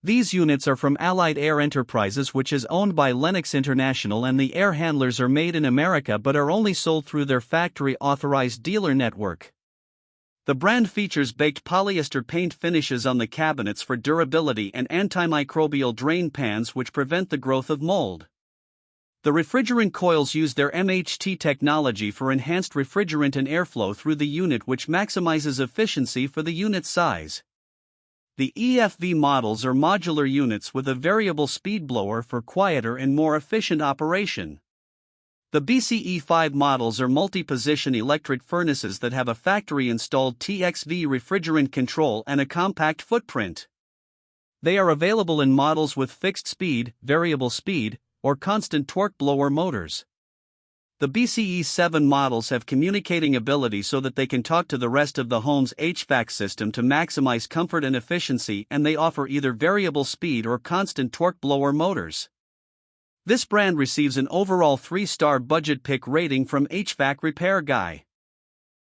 These units are from Allied Air Enterprises, which is owned by Lennox International, and the air handlers are made in America but are only sold through their factory-authorized dealer network. The brand features baked polyester paint finishes on the cabinets for durability and antimicrobial drain pans which prevent the growth of mold. The refrigerant coils use their MHT technology for enhanced refrigerant and airflow through the unit, which maximizes efficiency for the unit size. The EFV models are modular units with a variable speed blower for quieter and more efficient operation. The BCE5 models are multi-position electric furnaces that have a factory-installed TXV refrigerant control and a compact footprint. They are available in models with fixed speed, variable speed, or constant torque blower motors. The BCE7 models have communicating ability so that they can talk to the rest of the home's HVAC system to maximize comfort and efficiency, and they offer either variable speed or constant torque blower motors. This brand receives an overall 3-star budget pick rating from HvacRepairGuy.